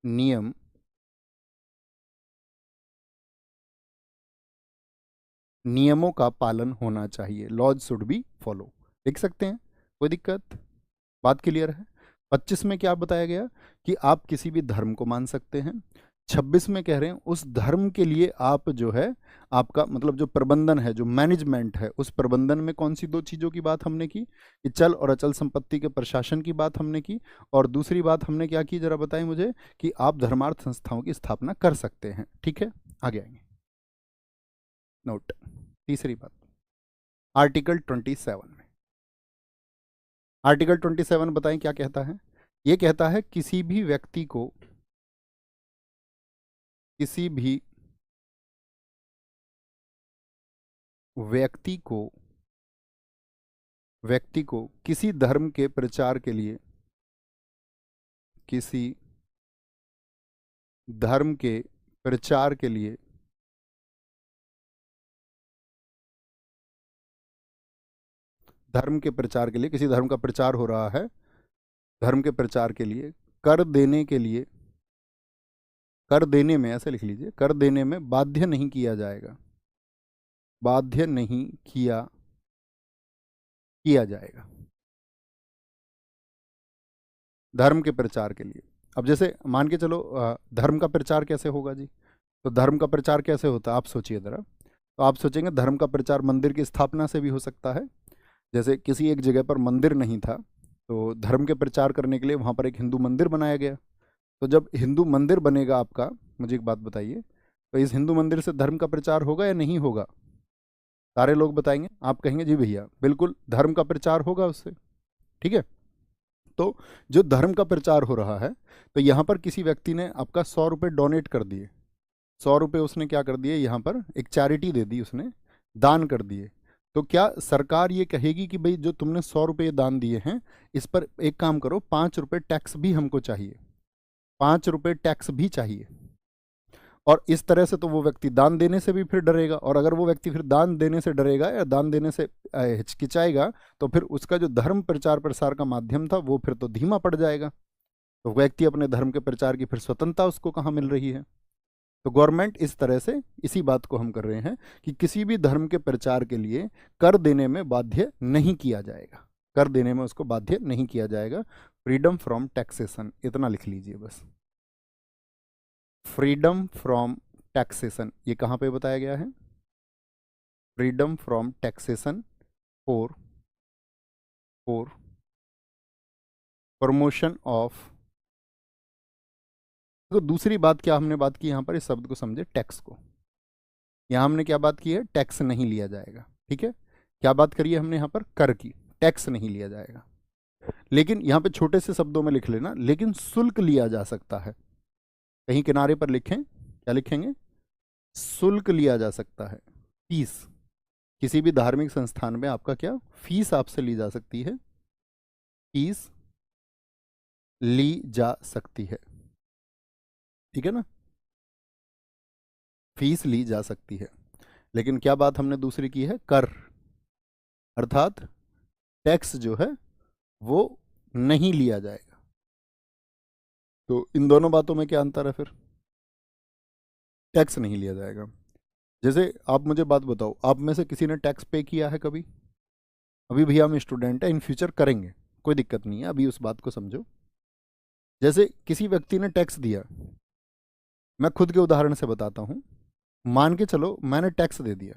नियम नियमों का पालन होना चाहिए। Laws should be follow. लिख सकते हैं, कोई दिक्कत? बात क्लियर है? 25 में क्या बताया गया कि आप किसी भी धर्म को मान सकते हैं। 26 में कह रहे हैं उस धर्म के लिए आप जो है, आपका मतलब जो प्रबंधन है, जो मैनेजमेंट है, उस प्रबंधन में कौन सी दो चीज़ों की बात हमने की कि चल और अचल संपत्ति के प्रशासन की बात हमने की, और दूसरी बात हमने क्या की, जरा बताएं मुझे, कि आप धर्मार्थ संस्थाओं की स्थापना कर सकते हैं। ठीक है, आगे आएंगे। नोट, तीसरी बात, आर्टिकल 27 में, आर्टिकल 27 बताएं क्या कहता है। ये कहता है किसी भी व्यक्ति को किसी धर्म के प्रचार के लिए, किसी धर्म के प्रचार के लिए किसी धर्म का प्रचार हो रहा है, धर्म के प्रचार के लिए कर देने के लिए, कर देने में, ऐसे लिख लीजिए, कर देने में बाध्य नहीं किया जाएगा, बाध्य नहीं किया जाएगा धर्म के प्रचार के लिए। अब जैसे मान के चलो, धर्म का प्रचार कैसे होगा जी? तो धर्म का प्रचार कैसे होता है आप सोचिए जरा। तो आप सोचेंगे धर्म का प्रचार मंदिर की स्थापना से भी हो सकता है। जैसे किसी एक जगह पर मंदिर नहीं था, तो धर्म के प्रचार करने के लिए वहाँ पर एक हिंदू मंदिर बनाया गया। तो जब हिंदू मंदिर बनेगा आपका, मुझे एक बात बताइए, तो इस हिंदू मंदिर से धर्म का प्रचार होगा या नहीं होगा? सारे लोग बताएंगे, आप कहेंगे जी भैया बिल्कुल धर्म का प्रचार होगा उससे। ठीक है, तो जो धर्म का प्रचार हो रहा है, तो यहाँ पर किसी व्यक्ति ने आपका 100 रुपये डोनेट कर दिए, 100 रुपये उसने क्या कर दिए, यहाँ पर एक चैरिटी दे दी, उसने दान कर दिए। तो क्या सरकार ये कहेगी कि भाई जो तुमने 100 रुपये दान दिए हैं, इस पर एक काम करो, 5 रुपये टैक्स भी हमको चाहिए, 5 रुपये टैक्स भी चाहिए? और इस तरह से तो वो व्यक्ति दान देने से भी फिर डरेगा, और अगर वो व्यक्ति फिर दान देने से डरेगा या दान देने से हिचकिचाएगा, तो फिर उसका जो धर्म प्रचार प्रसार का माध्यम था वो फिर तो धीमा पड़ जाएगा। तो व्यक्ति अपने धर्म के प्रचार की फिर स्वतंत्रता उसको कहाँ मिल रही है? तो गवर्नमेंट इस तरह से, इसी बात को हम कर रहे हैं कि किसी भी धर्म के प्रचार के लिए कर देने में बाध्य नहीं किया जाएगा, कर देने में उसको बाध्य नहीं किया जाएगा। फ्रीडम फ्रॉम टैक्सेशन, इतना लिख लीजिए बस, फ्रीडम फ्रॉम टैक्सेशन, ये कहाँ पे बताया गया है? Freedom from taxation for promotion of. तो दूसरी बात क्या हमने बात की यहाँ पर, इस शब्द को समझे, टैक्स को। यहाँ हमने क्या बात की है? टैक्स नहीं लिया जाएगा। ठीक है, क्या बात करी है हमने यहाँ पर? कर की, टैक्स नहीं लिया जाएगा। लेकिन यहाँ पे छोटे से शब्दों में लिख लेना, लेकिन शुल्क लिया जा सकता है। कहीं किनारे पर लिखें, क्या लिखेंगे? शुल्क लिया जा सकता है, फीस। किसी भी धार्मिक संस्थान में आपका क्या फीस आपसे ली जा सकती है, फीस ली जा सकती है। ठीक है ना, फीस ली जा सकती है। लेकिन क्या बात हमने दूसरी की है? कर, अर्थात टैक्स जो है वो नहीं लिया जाएगा। तो इन दोनों बातों में क्या अंतर है फिर? टैक्स नहीं लिया जाएगा। जैसे आप मुझे बात बताओ, आप में से किसी ने टैक्स पे किया है कभी? अभी भैया हम स्टूडेंट हैं, इन फ्यूचर करेंगे, कोई दिक्कत नहीं है, अभी उस बात को समझो। जैसे किसी व्यक्ति ने टैक्स दिया, मैं खुद के उदाहरण से बताता हूँ। मान के चलो मैंने टैक्स दे दिया,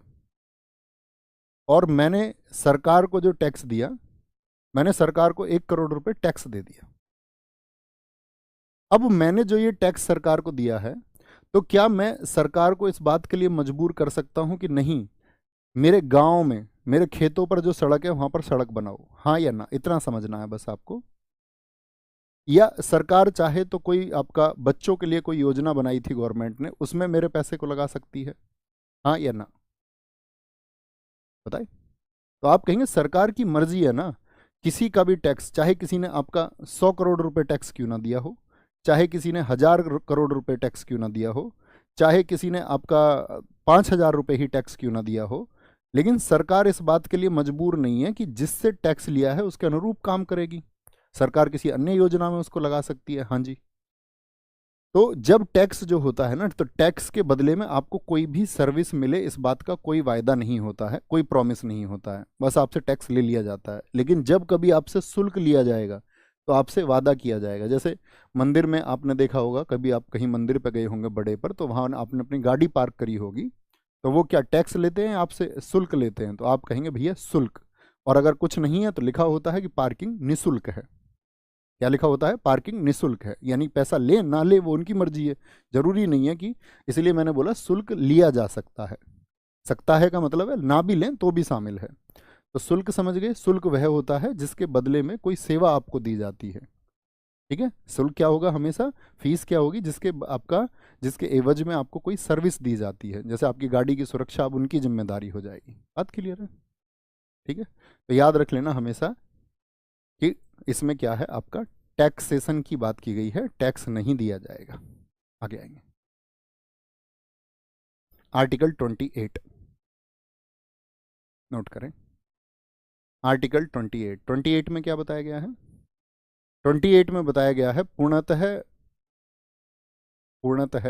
और मैंने सरकार को जो टैक्स दिया, मैंने सरकार को 1 करोड़ रुपए टैक्स दे दिया। अब मैंने जो ये टैक्स सरकार को दिया है, तो क्या मैं सरकार को इस बात के लिए मजबूर कर सकता हूं कि नहीं, मेरे गांव में, मेरे खेतों पर जो सड़क है वहां पर सड़क बनाओ? हाँ या ना, इतना समझना है बस आपको। या सरकार चाहे तो कोई आपका बच्चों के लिए कोई योजना बनाई थी गवर्नमेंट ने, उसमें मेरे पैसे को लगा सकती है? हाँ या ना, बताइए। तो आप कहेंगे सरकार की मर्जी है ना, किसी का भी टैक्स, चाहे किसी ने आपका 100 करोड़ रुपए टैक्स क्यों ना दिया हो, चाहे किसी ने 1,000 करोड़ रुपए टैक्स क्यों ना दिया हो, चाहे किसी ने आपका 5,000 रुपए ही टैक्स क्यों ना दिया हो, लेकिन सरकार इस बात के लिए मजबूर नहीं है कि जिससे टैक्स लिया है उसके अनुरूप काम करेगी। सरकार किसी अन्य योजना में उसको लगा सकती है। हाँ जी, तो जब टैक्स जो होता है ना, तो टैक्स के बदले में आपको कोई भी सर्विस मिले इस बात का कोई वायदा नहीं होता है, कोई प्रॉमिस नहीं होता है, बस आपसे टैक्स ले लिया जाता है। लेकिन जब कभी आपसे शुल्क लिया जाएगा तो आपसे वादा किया जाएगा। जैसे मंदिर में आपने देखा होगा, कभी आप कहीं मंदिर पे गए होंगे बड़े पर, तो वहाँ आपने अपनी गाड़ी पार्क करी होगी, तो वो क्या टैक्स लेते हैं आपसे, शुल्क लेते हैं, तो आप कहेंगे भैया शुल्क। और अगर कुछ नहीं है तो लिखा होता है कि पार्किंग निःशुल्क है। क्या लिखा होता है? पार्किंग निःशुल्क है, यानी पैसा ले ना ले वो उनकी मर्जी है, जरूरी नहीं है कि, इसलिए मैंने बोला शुल्क लिया जा सकता है। सकता है का मतलब है ना भी लें तो भी शामिल है। तो शुल्क समझ गए, शुल्क वह होता है जिसके बदले में कोई सेवा आपको दी जाती है। ठीक है, शुल्क क्या होगा हमेशा, फीस क्या होगी आपका, जिसके एवज में आपको कोई सर्विस दी जाती है। जैसे आपकी गाड़ी की सुरक्षा अब उनकी जिम्मेदारी हो जाएगी। बात क्लियर है? ठीक है, तो याद रख लेना हमेशा कि इसमें क्या है, आपका टैक्सेशन की बात की गई है, टैक्स नहीं दिया जाएगा। आगे आएंगे, आर्टिकल 28 नोट करें। आर्टिकल 28 में क्या बताया गया है? 28 में बताया गया है पूर्णतः, पूर्णतः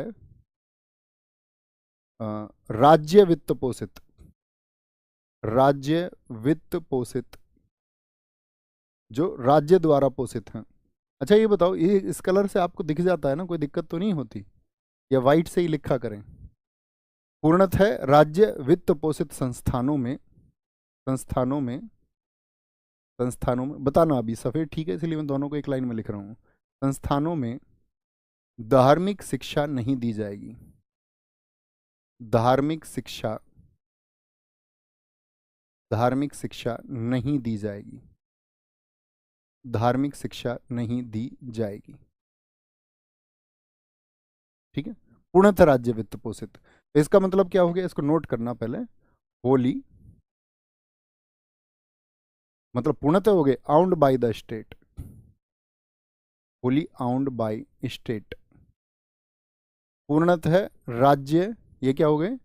राज्य वित्त पोषित, राज्य वित्त पोषित, जो राज्य द्वारा पोषित हैं। अच्छा ये बताओ, ये इस कलर से आपको दिख जाता है ना, कोई दिक्कत तो नहीं होती? या वाइट से ही लिखा करें? पूर्णतः राज्य वित्त पोषित संस्थानों में, संस्थानों में, संस्थानों में बताना, अभी सफ़ेद ठीक है इसलिए मैं दोनों को एक लाइन में लिख रहा हूँ। संस्थानों में धार्मिक शिक्षा नहीं दी जाएगी, धार्मिक शिक्षा, धार्मिक शिक्षा नहीं दी जाएगी, धार्मिक शिक्षा नहीं दी जाएगी। ठीक है, पूर्णतः राज्य वित्त पोषित, तो इसका मतलब क्या हो गया, इसको नोट करना पहले। होली मतलब पूर्णतः हो गए bound by the state, wholly bound by state. पूर्णतः राज्य, ये क्या हो गए,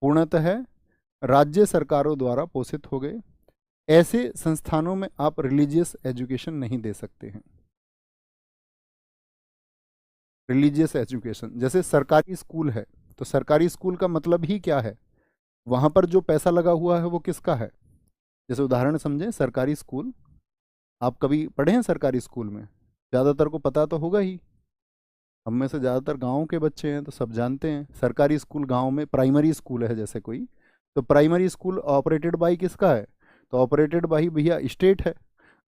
पूर्णतः राज्य सरकारों द्वारा पोषित हो गए। ऐसे संस्थानों में आप रिलीजियस एजुकेशन नहीं दे सकते हैं। रिलीजियस एजुकेशन, जैसे सरकारी स्कूल है, तो सरकारी स्कूल का मतलब ही क्या है, वहां पर जो पैसा लगा हुआ है वो किसका है? जैसे उदाहरण समझें, सरकारी स्कूल, आप कभी पढ़े हैं सरकारी स्कूल में? ज़्यादातर को पता तो होगा ही, हम में से ज़्यादातर गाँव के बच्चे हैं तो सब जानते हैं सरकारी स्कूल। गाँव में प्राइमरी स्कूल है जैसे कोई, तो प्राइमरी स्कूल ऑपरेटेड बाई किसका है? तो ऑपरेटेड बाई भैया स्टेट है,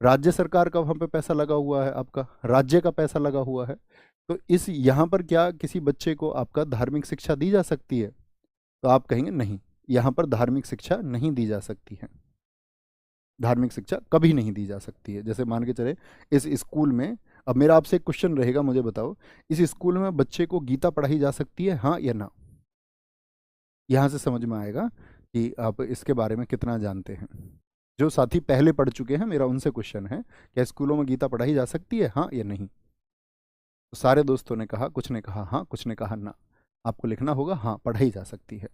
राज्य सरकार का वहाँ पे पैसा लगा हुआ है, आपका राज्य का पैसा लगा हुआ है। तो इस यहाँ पर क्या किसी बच्चे को आपका धार्मिक शिक्षा दी जा सकती है? तो आप कहेंगे नहीं, यहाँ पर धार्मिक शिक्षा नहीं दी जा सकती है, धार्मिक शिक्षा कभी नहीं दी जा सकती है। जैसे मान के चले इस स्कूल में, अब मेरा आपसे एक क्वेश्चन रहेगा, मुझे बताओ, इस स्कूल में बच्चे को गीता पढ़ाई जा सकती है, हाँ या ना? यहाँ से समझ में आएगा कि आप इसके बारे में कितना जानते हैं। जो साथी पहले पढ़ चुके हैं, मेरा उनसे क्वेश्चन है, क्या स्कूलों में गीता पढ़ाई जा सकती है, हाँ या नहीं? तो सारे दोस्तों ने कहा, कुछ ने कहा हाँ, कुछ ने कहा ना। आपको लिखना होगा हाँ, पढ़ाई जा सकती है,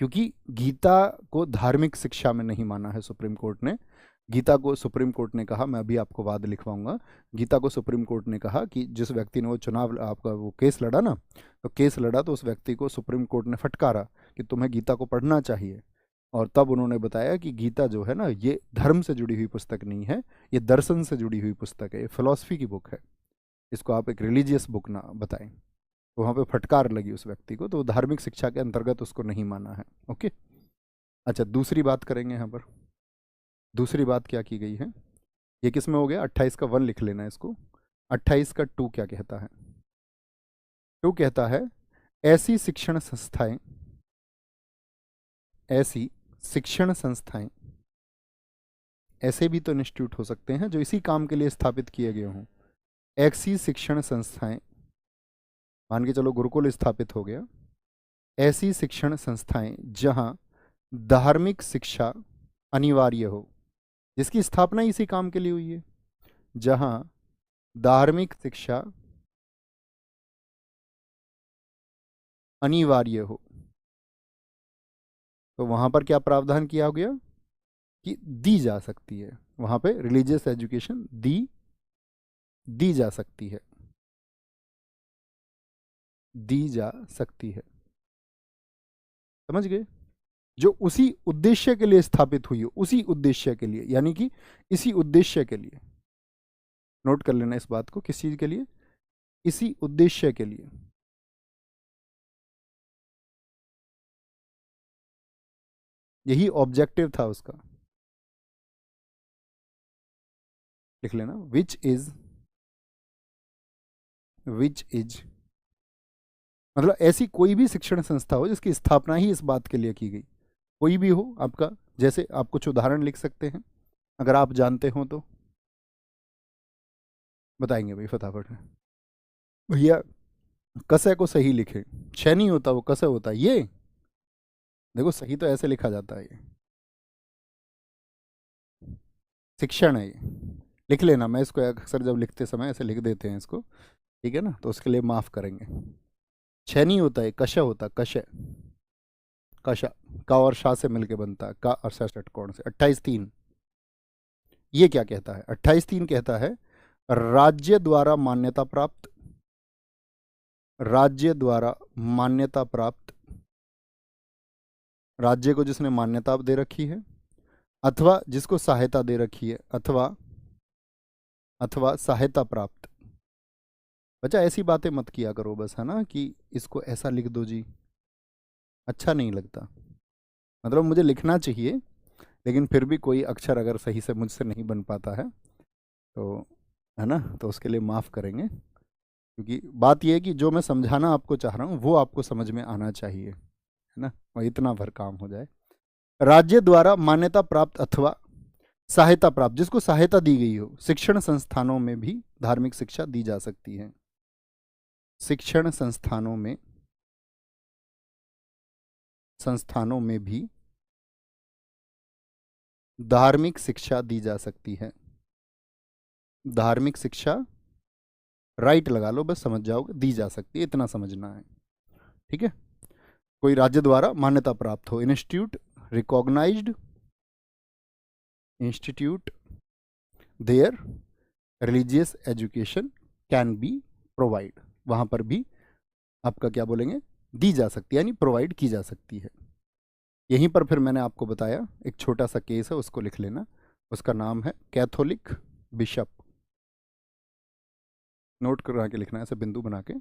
क्योंकि गीता को धार्मिक शिक्षा में नहीं माना है सुप्रीम कोर्ट ने। गीता को सुप्रीम कोर्ट ने कहा, मैं अभी आपको वाद लिखवाऊंगा, गीता को सुप्रीम कोर्ट ने कहा कि जिस व्यक्ति ने वो चुनाव, आपका वो केस लड़ा ना, तो केस लड़ा तो उस व्यक्ति को सुप्रीम कोर्ट ने फटकारा कि तुम्हें गीता को पढ़ना चाहिए। और तब उन्होंने बताया कि गीता जो है ना, ये धर्म से जुड़ी हुई पुस्तक नहीं है, ये दर्शन से जुड़ी हुई पुस्तक है, ये फिलॉसफी की बुक है, इसको आप एक रिलीजियस बुक ना बताएं। तो वहाँ पे फटकार लगी उस व्यक्ति को, तो धार्मिक शिक्षा के अंतर्गत उसको नहीं माना है। ओके, अच्छा दूसरी बात करेंगे यहाँ पर। दूसरी बात क्या की गई है, ये किस में हो गया, 28 का 1 लिख लेना इसको। 28 का 2 क्या कहता है? 2 कहता है ऐसी शिक्षण संस्थाएं, ऐसी शिक्षण संस्थाएं, ऐसे भी तो इंस्टीट्यूट हो सकते हैं जो इसी काम के लिए स्थापित किए गए हों। ऐसी शिक्षण संस्थाएं, मान के चलो गुरुकुल स्थापित हो गया, ऐसी शिक्षण संस्थाएं जहां धार्मिक शिक्षा अनिवार्य हो, जिसकी स्थापना इसी काम के लिए हुई है, जहां धार्मिक शिक्षा अनिवार्य हो, तो वहां पर क्या प्रावधान किया गया कि दी जा सकती है, वहां पे रिलीजियस एजुकेशन दी जा सकती है। दी जा सकती है। समझ गए? जो उसी उद्देश्य के लिए स्थापित हुई हो, उसी उद्देश्य के लिए, यानी कि इसी उद्देश्य के लिए। नोट कर लेना इस बात को, किस चीज के लिए? इसी उद्देश्य के लिए। यही ऑब्जेक्टिव था उसका। लिख लेना, विच इज मतलब ऐसी कोई भी शिक्षण संस्था हो जिसकी स्थापना ही इस बात के लिए की गई, कोई भी हो आपका। जैसे आप कुछ उदाहरण लिख सकते हैं, अगर आप जानते हो तो बताएंगे भाई फटाफट। भैया कसे को सही लिखे, छ नहीं होता, वो कसे होता है। ये देखो, सही तो ऐसे लिखा जाता है, ये शिक्षण है। ये लिख लेना, मैं इसको अक्सर जब लिखते समय ऐसे लिख देते हैं इसको, ठीक है ना, तो उसके लिए माफ करेंगे। छ नहीं होता है, कश होता, कश, कशा, का और शाह से मिलके बनता है, का और शाह षटकोण से। 28(3) ये क्या कहता है? 28(3) कहता है राज्य द्वारा मान्यता प्राप्त, राज्य द्वारा मान्यता प्राप्त, राज्य को जिसने मान्यता दे रखी है, अथवा जिसको सहायता दे रखी है, अथवा सहायता प्राप्त। बच्चा ऐसी बातें मत किया करो बस, है ना, कि इसको ऐसा लिख दो जी, अच्छा नहीं लगता। मतलब मुझे लिखना चाहिए, लेकिन फिर भी कोई अक्षर अगर सही से मुझसे नहीं बन पाता है तो, है ना, तो उसके लिए माफ़ करेंगे। क्योंकि बात यह है कि जो मैं समझाना आपको चाह रहा हूँ वो आपको समझ में आना चाहिए, है ना, और इतना भर काम हो जाए। राज्य द्वारा मान्यता प्राप्त अथवा सहायता प्राप्त, जिसको सहायता दी गई हो, शिक्षण संस्थानों में भी धार्मिक शिक्षा दी जा सकती है। शिक्षण संस्थानों में भी धार्मिक शिक्षा दी जा सकती है। धार्मिक शिक्षा राइट लगा लो, बस समझ जाओगे, दी जा सकती है, इतना समझना है, ठीक है। कोई राज्य द्वारा मान्यता प्राप्त हो, institute recognised institute there religious education can be provide, वहां पर भी आपका क्या बोलेंगे, दी जा सकती है, यानी प्रोवाइड की जा सकती है। यहीं पर फिर मैंने आपको बताया एक छोटा सा केस है, उसको लिख लेना। उसका नाम है कैथोलिक बिशप। नोट करा के लिखना है, ऐसे बिंदु बना के,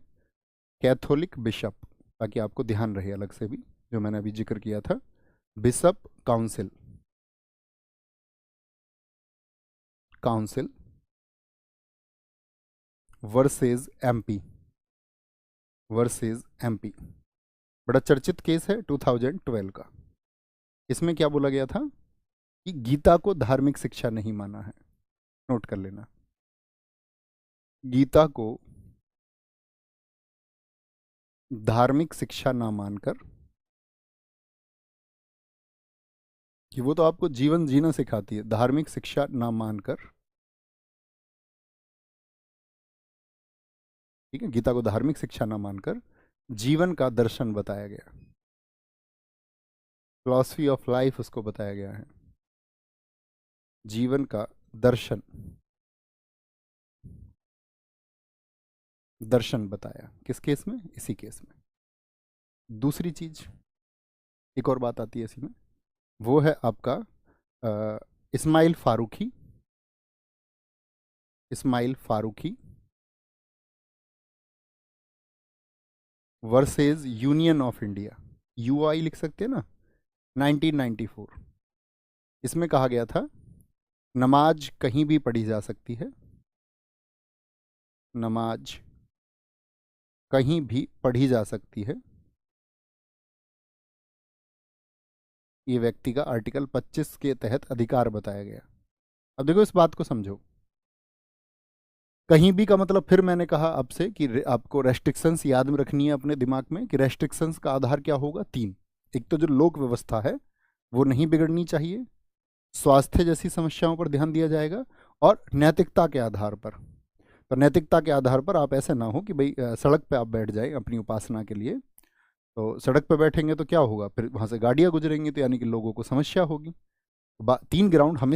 कैथोलिक बिशप, ताकि आपको ध्यान रहे अलग से भी, जो मैंने अभी जिक्र किया था, बिशप काउंसिल, वर्सेज एमपी, बड़ा चर्चित केस है 2012 का। इसमें क्या बोला गया था कि गीता को धार्मिक शिक्षा नहीं माना है। नोट कर लेना, गीता को धार्मिक शिक्षा ना मानकर, कि वो तो आपको जीवन जीना सिखाती है, धार्मिक शिक्षा ना मानकर, ठीक है, गीता को धार्मिक शिक्षा ना मानकर जीवन का दर्शन बताया गया, फिलॉसफी ऑफ लाइफ उसको बताया गया है, जीवन का दर्शन बताया। किस केस में? इसी केस में। दूसरी चीज, एक और बात आती है इसी में, वो है आपका Ismail Faruqui versus Union of India, UI लिख सकते हैं ना, 1994। इसमें कहा गया था नमाज कहीं भी पढ़ी जा सकती है, नमाज कहीं भी पढ़ी जा सकती है, ये व्यक्ति का आर्टिकल 25 के तहत अधिकार बताया गया। अब देखो इस बात को समझो, कहीं भी का मतलब, फिर मैंने कहा आपसे कि आपको रेस्ट्रिक्शंस याद में रखनी है अपने दिमाग में, कि रेस्ट्रिक्शंस का आधार क्या होगा? 3। एक तो जो लोक व्यवस्था है वो नहीं बिगड़नी चाहिए, स्वास्थ्य जैसी समस्याओं पर ध्यान दिया जाएगा, और नैतिकता के आधार पर। तो नैतिकता के आधार पर आप ऐसे ना हो कि भाई सड़क पे आप बैठ जाए अपनी उपासना के लिए, तो सड़क पे बैठेंगे तो क्या होगा, फिर वहाँ से गाड़ियाँ गुजरेंगी, तो यानी कि लोगों को समस्या होगी। 3 ग्राउंड हमेशा